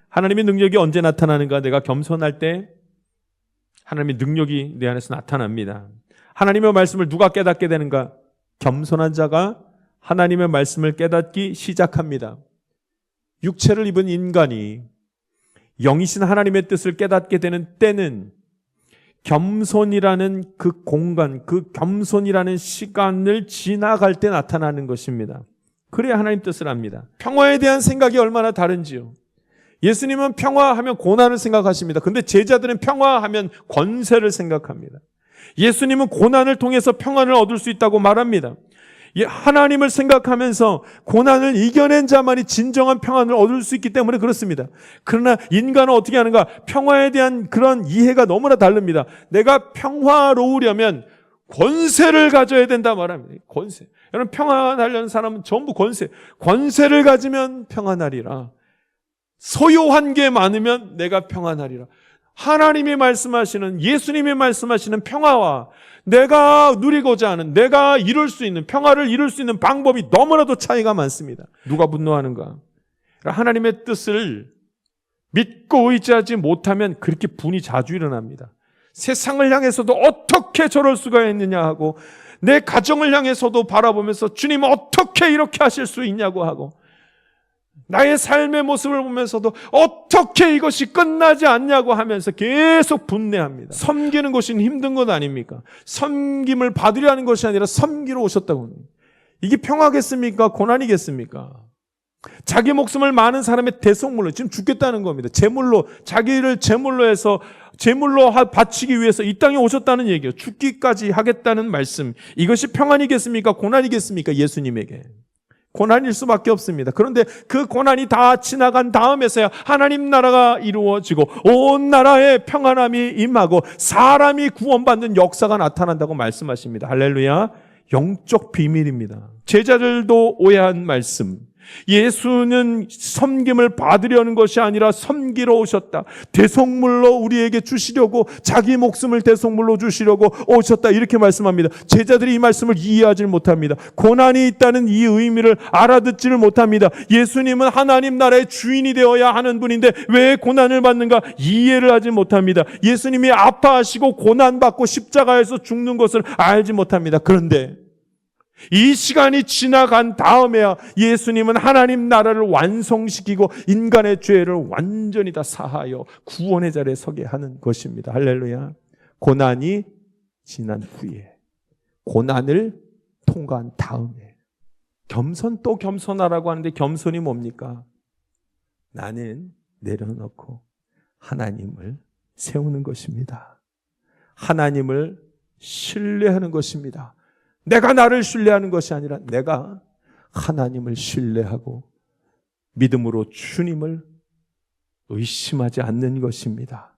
하나님의 능력이 언제 나타나는가? 내가 겸손할 때 하나님의 능력이 내 안에서 나타납니다. 하나님의 말씀을 누가 깨닫게 되는가? 겸손한 자가 하나님의 말씀을 깨닫기 시작합니다. 육체를 입은 인간이 영이신 하나님의 뜻을 깨닫게 되는 때는 겸손이라는 그 공간, 그 겸손이라는 시간을 지나갈 때 나타나는 것입니다. 그래야 하나님 뜻을 압니다. 평화에 대한 생각이 얼마나 다른지요. 예수님은 평화하면 고난을 생각하십니다. 근데 제자들은 평화하면 권세를 생각합니다. 예수님은 고난을 통해서 평안을 얻을 수 있다고 말합니다. 하나님을 생각하면서 고난을 이겨낸 자만이 진정한 평안을 얻을 수 있기 때문에 그렇습니다. 그러나 인간은 어떻게 하는가? 평화에 대한 그런 이해가 너무나 다릅니다. 내가 평화로우려면 권세를 가져야 된다 말합니다. 권세. 여러분, 평안하려는 사람은 전부 권세를 가지면 평안하리라. 소유한 게 많으면 내가 평안하리라. 하나님이 말씀하시는, 예수님이 말씀하시는 평화와 내가 누리고자 하는, 내가 이룰 수 있는, 평화를 이룰 수 있는 방법이 너무나도 차이가 많습니다. 누가 분노하는가? 하나님의 뜻을 믿고 의지하지 못하면 그렇게 분이 자주 일어납니다. 세상을 향해서도 어떻게 저럴 수가 있느냐 하고, 내 가정을 향해서도 바라보면서 주님 어떻게 이렇게 하실 수 있냐고 하고, 나의 삶의 모습을 보면서도 어떻게 이것이 끝나지 않냐고 하면서 계속 분내합니다. 섬기는 것이 힘든 것 아닙니까? 섬김을 받으려는 것이 아니라 섬기러 오셨다고 합니다. 이게 평화겠습니까? 고난이겠습니까? 자기 목숨을 많은 사람의 대속물로, 지금 죽겠다는 겁니다. 제물로, 자기를 제물로 해서 제물로 바치기 위해서 이 땅에 오셨다는 얘기예요. 죽기까지 하겠다는 말씀. 이것이 평안이겠습니까? 고난이겠습니까? 예수님에게 고난일 수밖에 없습니다. 그런데 그 고난이 다 지나간 다음에서야 하나님 나라가 이루어지고 온 나라에 평안함이 임하고 사람이 구원받는 역사가 나타난다고 말씀하십니다. 할렐루야. 영적 비밀입니다. 제자들도 오해한 말씀. 예수는 섬김을 받으려는 것이 아니라 섬기러 오셨다. 대속물로 우리에게 주시려고, 자기 목숨을 대속물로 주시려고 오셨다. 이렇게 말씀합니다. 제자들이 이 말씀을 이해하지 못합니다. 고난이 있다는 이 의미를 알아듣지를 못합니다. 예수님은 하나님 나라의 주인이 되어야 하는 분인데 왜 고난을 받는가 이해를 하지 못합니다. 예수님이 아파하시고 고난받고 십자가에서 죽는 것을 알지 못합니다. 그런데 이 시간이 지나간 다음에야 예수님은 하나님 나라를 완성시키고 인간의 죄를 완전히 다 사하여 구원의 자리에 서게 하는 것입니다. 할렐루야. 고난이 지난 후에, 고난을 통과한 다음에, 겸손 또 겸손하라고 하는데 겸손이 뭡니까? 나는 내려놓고 하나님을 세우는 것입니다. 하나님을 신뢰하는 것입니다. 내가 나를 신뢰하는 것이 아니라 내가 하나님을 신뢰하고 믿음으로 주님을 의심하지 않는 것입니다.